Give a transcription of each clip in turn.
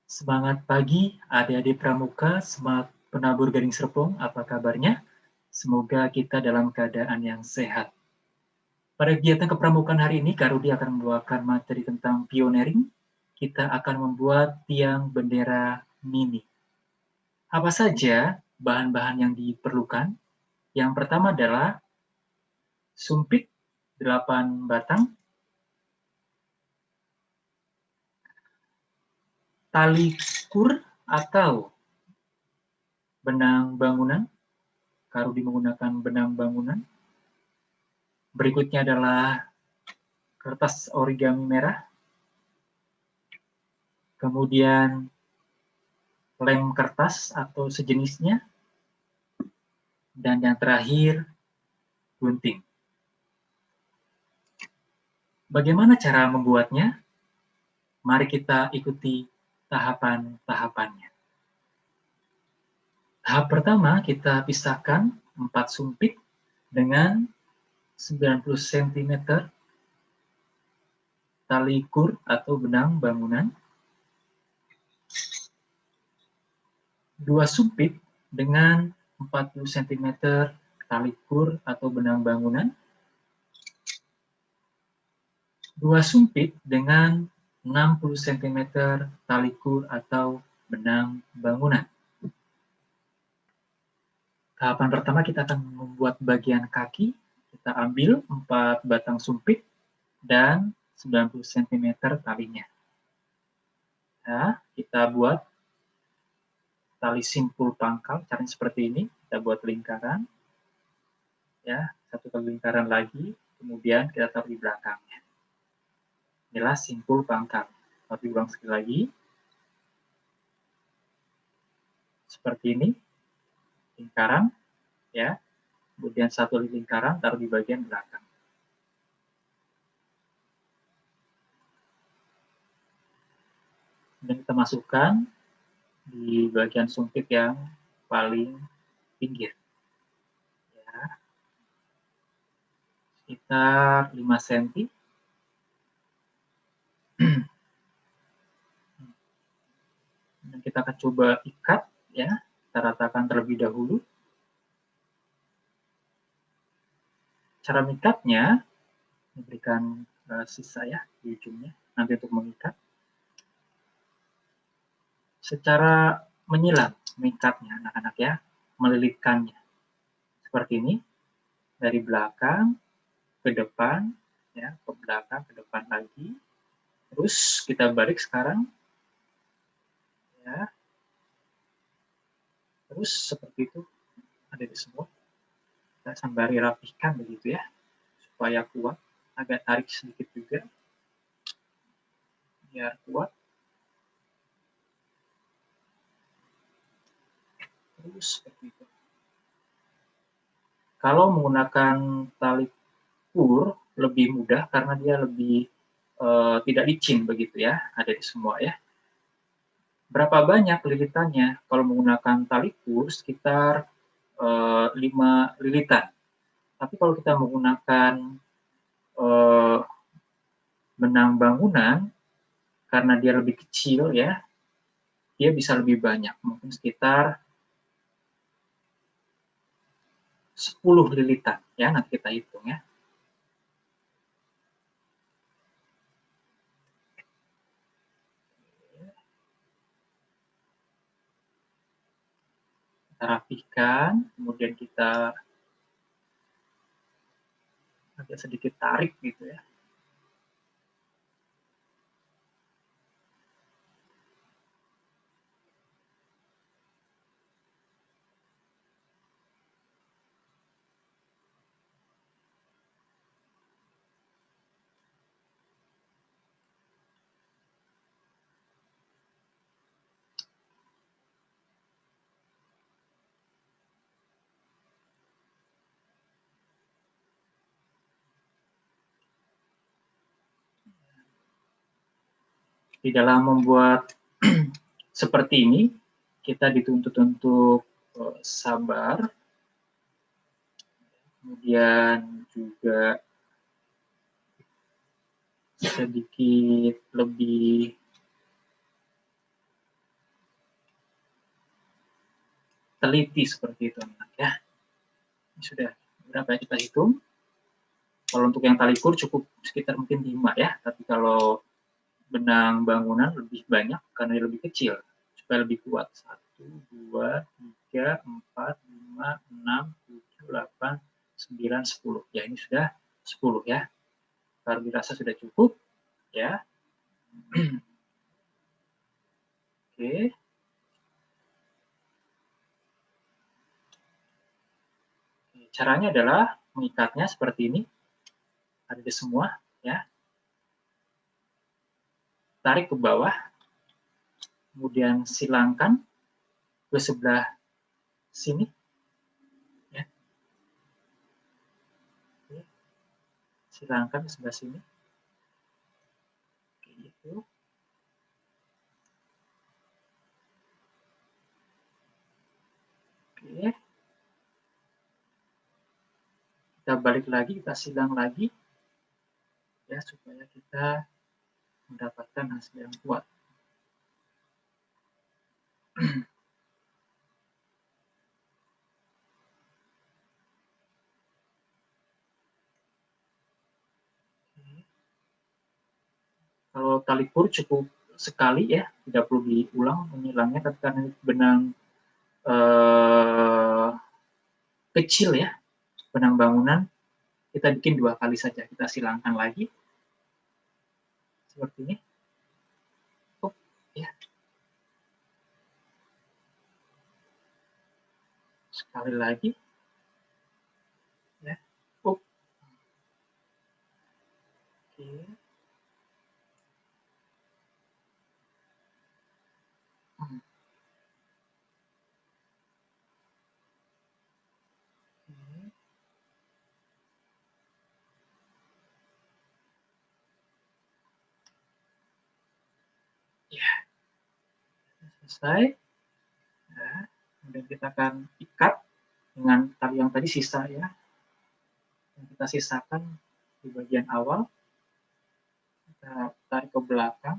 Semangat pagi adik-adik pramuka, semangat penabur gading serpong, apa kabarnya? Semoga kita dalam keadaan yang sehat. Pada kegiatan kepramukaan hari ini, Kak Rudi akan membawakan materi tentang pioneering. Kita akan membuat tiang bendera mini. Apa saja bahan-bahan yang diperlukan? Yang pertama adalah sumpit 8 batang, tali kur atau benang bangunan. Kak Rudi menggunakan benang bangunan. Berikutnya adalah kertas origami merah, kemudian lem kertas atau sejenisnya, dan yang terakhir gunting. Bagaimana cara membuatnya? Mari kita ikuti tahapan-tahapannya. Tahap pertama, kita pisahkan 4 sumpit dengan 90 cm tali kur atau benang bangunan, 2 sumpit dengan 40 cm tali kur atau benang bangunan, 2 sumpit dengan 60 cm tali kur atau benang bangunan. Tahapan pertama kita akan membuat bagian kaki. Kita ambil 4 batang sumpit dan 90 cm talinya. Nah, kita buat tali simpul pangkal, caranya seperti ini. Kita buat lingkaran, ya, satu kali lingkaran lagi, kemudian kita taruh di belakangnya. Inilah simpul pangkal. Kalau diulang sekali lagi, seperti ini, lingkaran, ya, kemudian satu lingkaran taruh di bagian belakang. Dan kita masukkan di bagian sumpit yang paling pinggir, ya, sekitar 5 cm. Dan kita akan coba ikat, ya, kita ratakan terlebih dahulu. Cara mengikatnya, memberikan sisa, ya, di ujungnya, nanti untuk mengikat. Secara menyilang mengikatnya, anak-anak, ya, melilitkannya. Seperti ini, dari belakang ke depan, ya, ke belakang, ke depan lagi. Terus kita balik sekarang, ya. Terus seperti itu, ada di semua. Kita sembari rapihkan begitu, ya, supaya kuat. Agak tarik sedikit juga, biar kuat. Terus seperti itu. Kalau menggunakan tali kur lebih mudah karena dia lebih tidak licin begitu, ya, ada di semua, ya. Berapa banyak lilitannya? Kalau menggunakan tali kur sekitar 5 lilitan. Tapi kalau kita menggunakan benang bangunan, karena dia lebih kecil, ya, dia bisa lebih banyak, mungkin sekitar 10 lilitan, ya, nanti kita hitung, ya. Kita rapihkan, kemudian kita agak sedikit tarik gitu, ya. Di dalam membuat seperti ini, kita dituntut untuk sabar, kemudian juga sedikit lebih teliti seperti itu, anak ya. Ini sudah berapa ya kita hitung. Kalau untuk yang tali kur cukup sekitar mungkin 5 ya, tapi kalau benang bangunan lebih banyak karena lebih kecil supaya lebih kuat. 1, 2, 3, 4, 5, 6, 7, 8, 9, 10. Ya, ini sudah 10 ya. Kalau dirasa sudah cukup ya. Oke. Caranya adalah mengikatnya seperti ini. Ada di semua ya. Tarik ke bawah. Kemudian silangkan ke sebelah sini ya. Oke. Silangkan ke sebelah sini. Kayak gitu. Oke. Kita balik lagi, kita silang lagi ya supaya kita mendapatkan hasil yang kuat. Kalau tali kur cukup sekali ya, tidak perlu diulang menyilangnya, tapi karena benang kecil ya, benang bangunan, kita bikin 2 kali saja. Kita silangkan lagi seperti ini. Oh, ya. Sekali lagi. Ya. Oh. Oke. Hmm. Oke. Ya, selesai. Ya. Kemudian kita akan ikat dengan tali yang tadi sisa ya. Yang kita sisakan di bagian awal. Kita tarik ke belakang.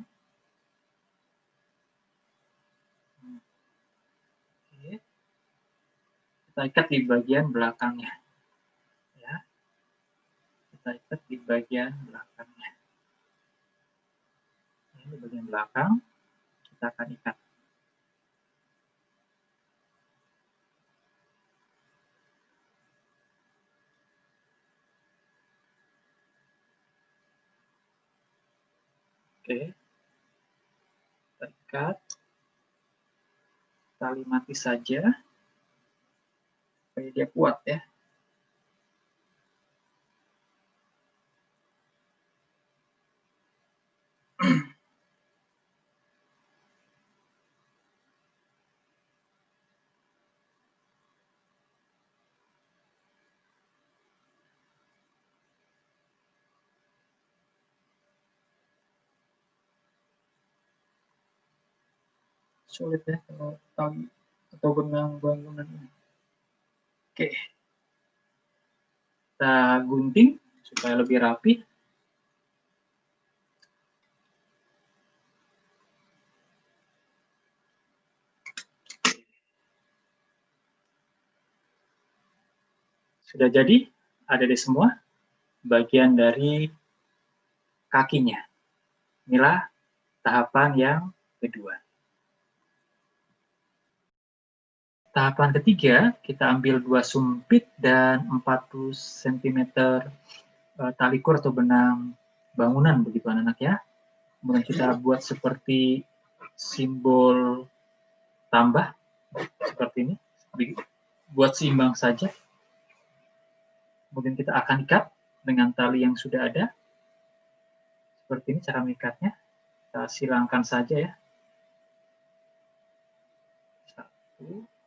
Oke. Kita ikat di bagian belakangnya. Ya. Kita ikat di bagian belakangnya. Ini di bagian belakang. Kita akan ikat. Oke. Kita ikat. Tali mati saja. Supaya dia kuat ya. Sulit ya kalau tali atau benang bangunan ini. Oke. Kita gunting supaya lebih rapi. Sudah jadi, ada di semua bagian dari kakinya. Inilah tahapan yang kedua. Tahapan ketiga, kita ambil 2 sumpit dan 40 cm tali kur atau benang bangunan begitu anak-anak ya. Kemudian kita buat seperti simbol tambah seperti ini. Buat seimbang saja. Kemudian kita akan ikat dengan tali yang sudah ada. Seperti ini cara mengikatnya. Kita silangkan saja ya. 1.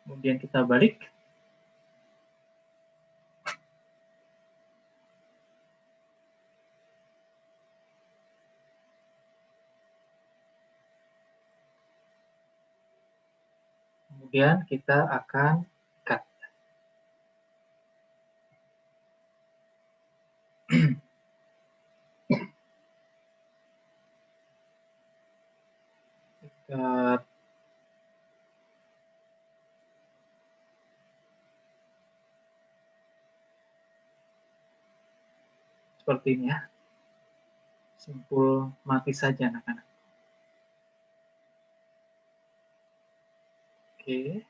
Kemudian kita balik. Kemudian kita akan ikat. ikat seperti ini ya. Simpul mati saja anak-anak. Oke.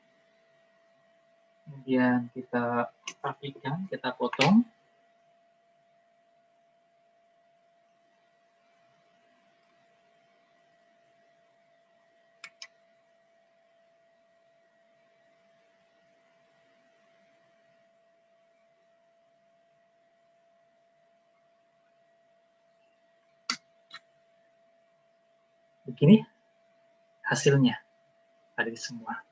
Kemudian kita rapikan, kita potong. Begini hasilnya dari semua.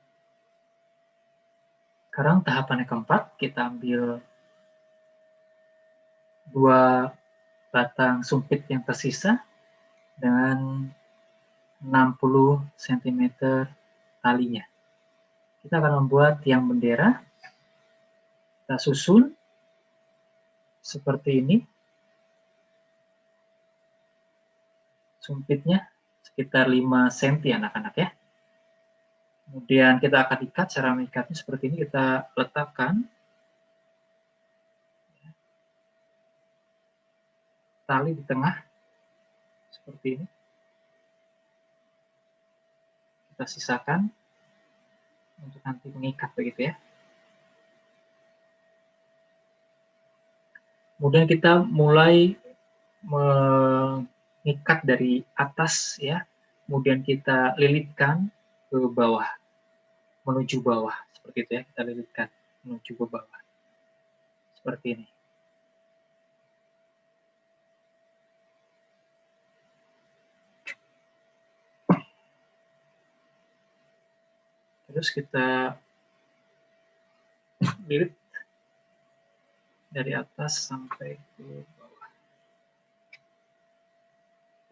Sekarang tahapan yang keempat, kita ambil 2 batang sumpit yang tersisa dengan 60 cm talinya. Kita akan membuat tiang bendera. Kita susun seperti ini. Sumpitnya sekitar 5 cm anak-anak ya. Kemudian kita akan ikat, cara mengikatnya seperti ini, kita letakkan tali di tengah, seperti ini. Kita sisakan untuk nanti mengikat begitu ya. Kemudian kita mulai mengikat dari atas ya, kemudian kita lilitkan ke bawah, menuju bawah, seperti itu ya, kita lilitkan menuju ke bawah, seperti ini. Terus kita lilit dari atas sampai ke bawah.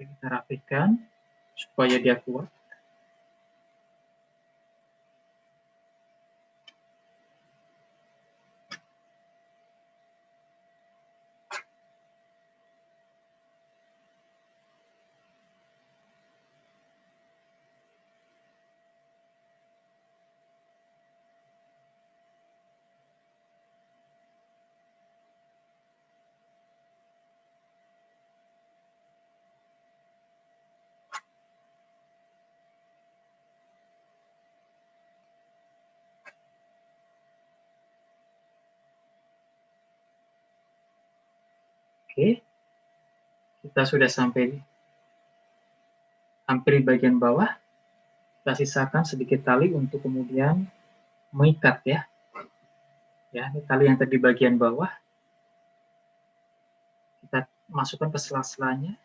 Kita rapikan supaya dia kuat. Oke, kita sudah sampai hampir di bagian bawah. Kita sisakan sedikit tali untuk kemudian mengikat ya. Ya, ini tali yang tadi bagian bawah. Kita masukkan ke sela-selanya.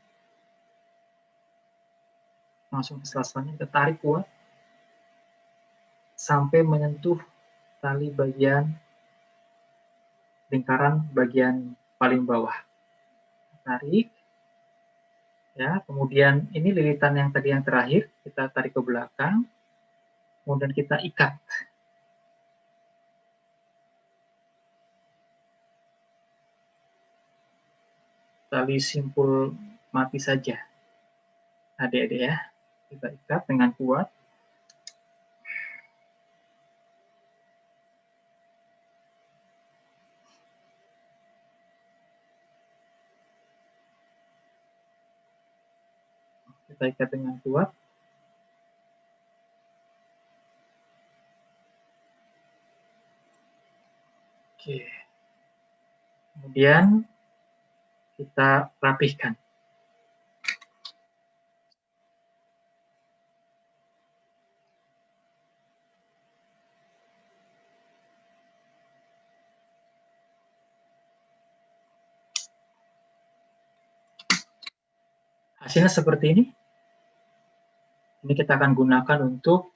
Langsung ke sela-selanya, kita tarik kuat sampai menyentuh tali bagian lingkaran bagian paling bawah. Tarik. Ya, kemudian ini lilitan yang tadi yang terakhir, kita tarik ke belakang. Kemudian kita ikat. Tali simpul mati saja. Adik-adik ya. Kita ikat dengan kuat. Kita ikat dengan kuat. Oke. Kemudian kita rapihkan. Hasilnya seperti ini. Ini kita akan gunakan untuk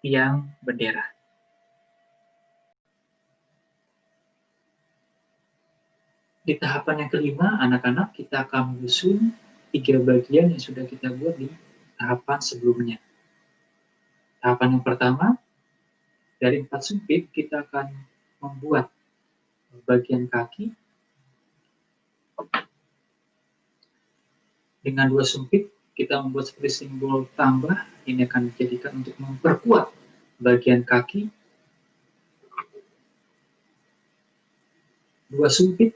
tiang bendera. Di tahapan yang kelima, anak-anak, kita akan menyusun 3 bagian yang sudah kita buat di tahapan sebelumnya. Tahapan yang pertama, dari 4 sumpit, kita akan membuat bagian kaki. Dengan 2 sumpit, kita membuat seperti simbol tambah, ini akan dijadikan untuk memperkuat bagian kaki. Dua sumpit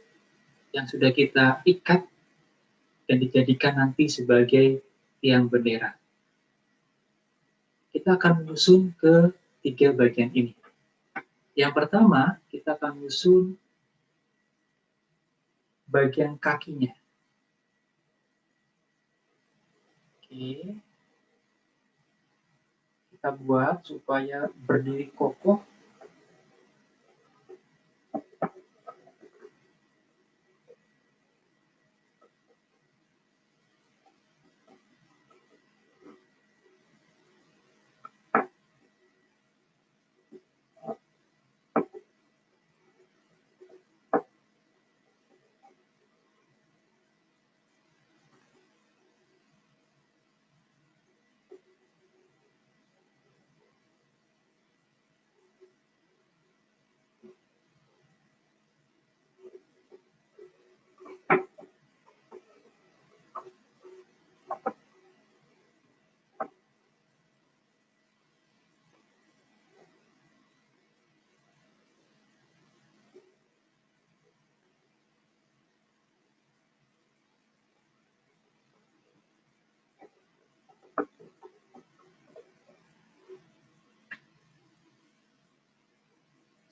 yang sudah kita ikat dan dijadikan nanti sebagai tiang bendera. Kita akan menyusun ke 3 bagian ini. Yang pertama, kita akan menyusun bagian kakinya. Oke. Kita buat supaya berdiri kokoh.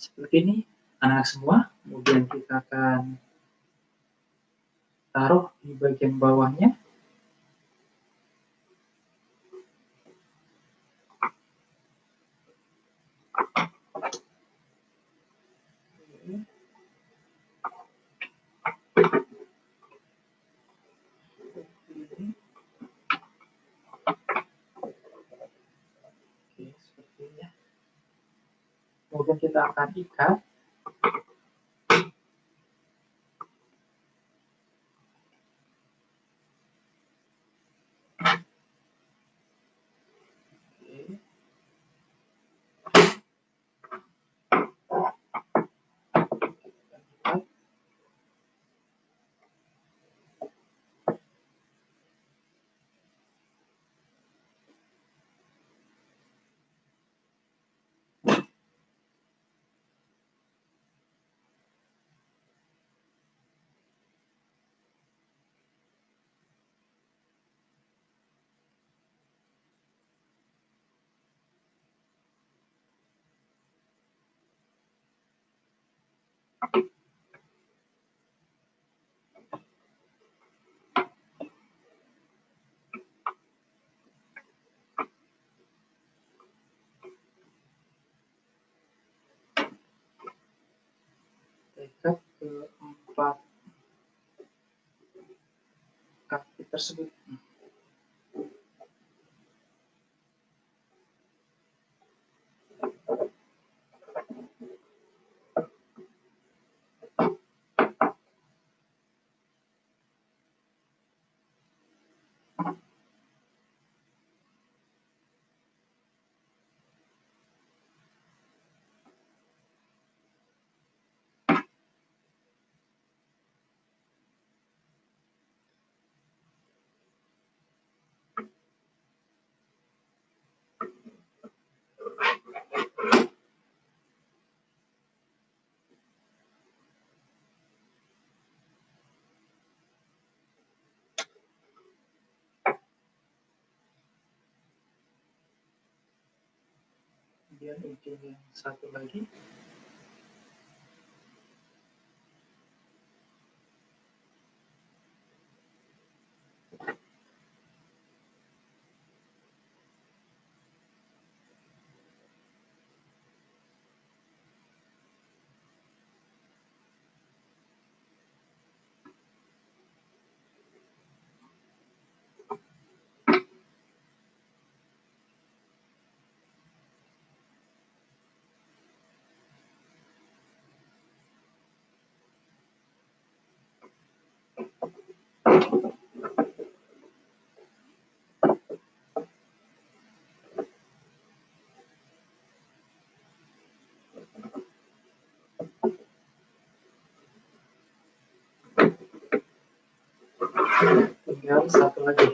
Seperti ini, anak-anak semua. Kemudian kita akan taruh di bagian bawahnya. Oke, seperti ini. Kemudian kita akan ikat. Ikat ke 4 kaki tersebut. Kemudian ujung yang satu lagi. Tinggal satu lagi.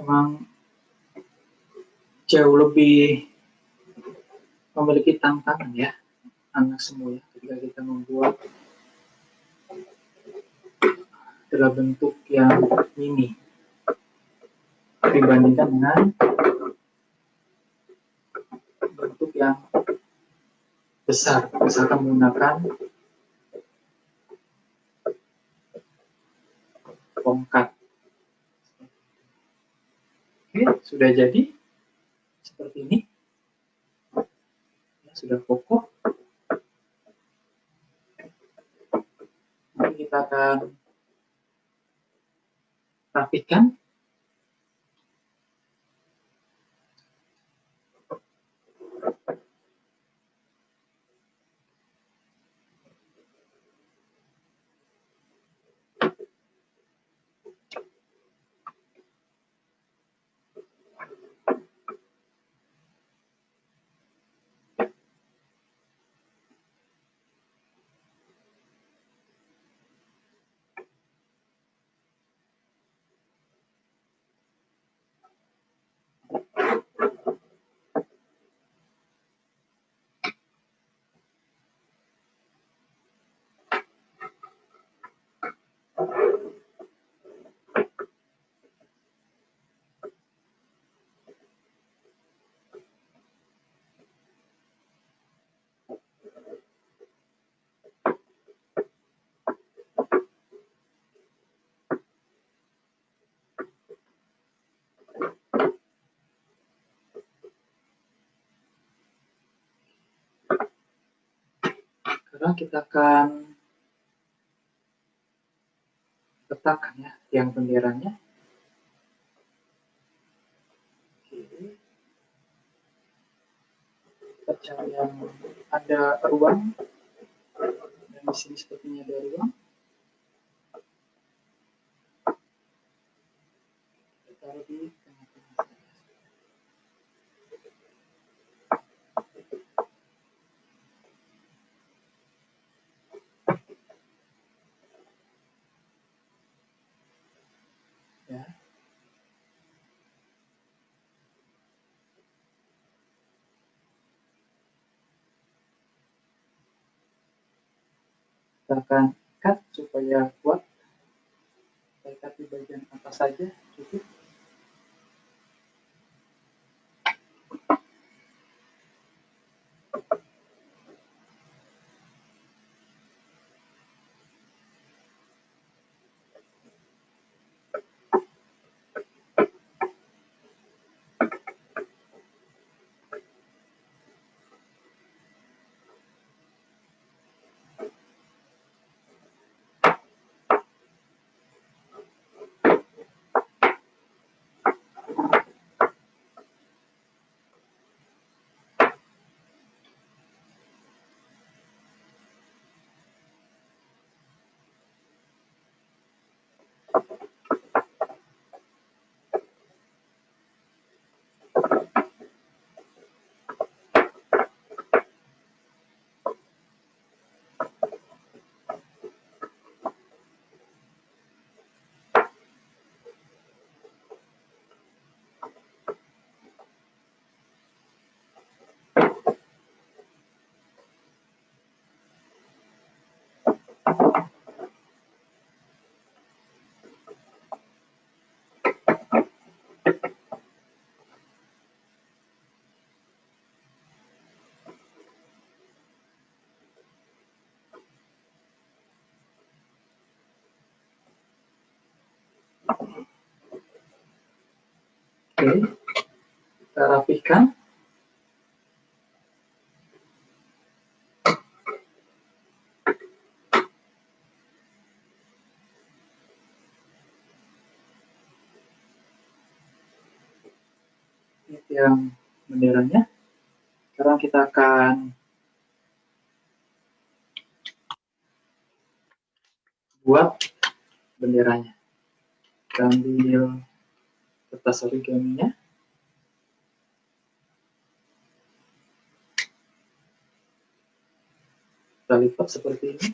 memang jauh lebih memiliki tantangan ya, anak semua ya, ketika kita membuat dalam bentuk yang mini dibandingkan dengan bentuk yang besar, misalkan menggunakan tongkat. Oke, sudah jadi seperti ini, ya, sudah kokoh. Nanti kita akan rapikan. Sekarang kita akan letakkan ya tiang benderanya. Oke. Kita cari yang ada ruang, dan di sini sepertinya ada ruang. Kita taruh di tengah-tengah. Ya. Kita akan ikat supaya kuat. Kita ikat di bagian atas saja, cukup. Oke, kita rapihkan. Ini tiang benderanya. Sekarang kita akan buat benderanya. Kita ambil kertas origaminya. Kita lipat seperti ini.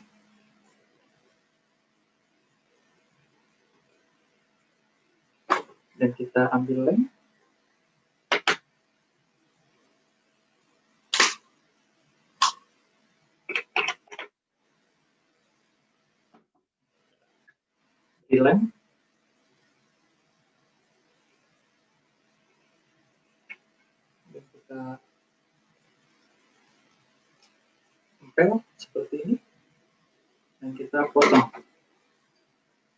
Dan kita kita ambil lem. Dilem. Dan kita tempel seperti ini. Dan kita potong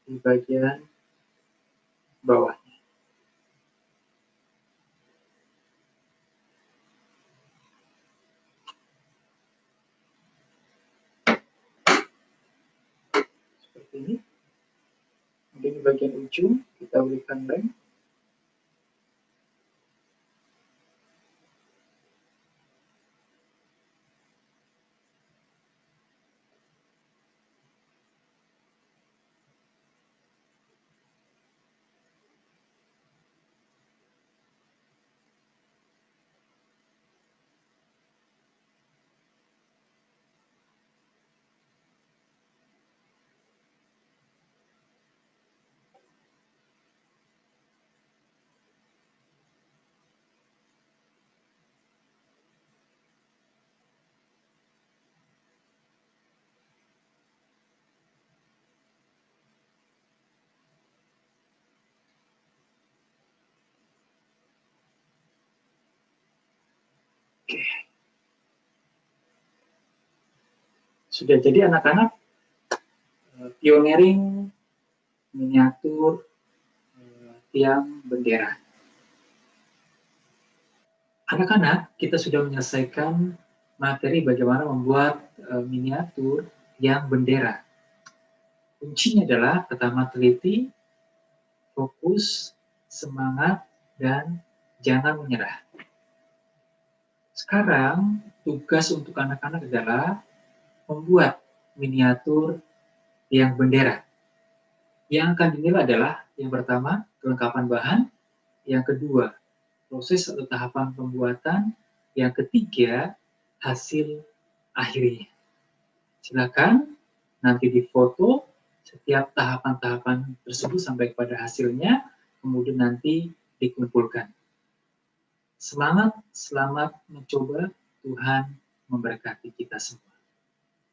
di bagian bawahnya. Seperti ini. Kemudian di bagian ujung kita berikan lem. Oke. Sudah jadi anak-anak pioneering miniatur tiang bendera. Anak-anak, kita sudah menyelesaikan materi bagaimana membuat miniatur tiang bendera. Kuncinya adalah pertama teliti, fokus, semangat, dan jangan menyerah. Sekarang tugas untuk anak-anak adalah membuat miniatur tiang bendera. Yang akan dinilai adalah yang pertama kelengkapan bahan, yang kedua proses atau tahapan pembuatan, yang ketiga hasil akhirnya. Silakan nanti difoto setiap tahapan-tahapan tersebut sampai kepada hasilnya, kemudian nanti dikumpulkan. Semangat, selamat mencoba, Tuhan memberkati kita semua.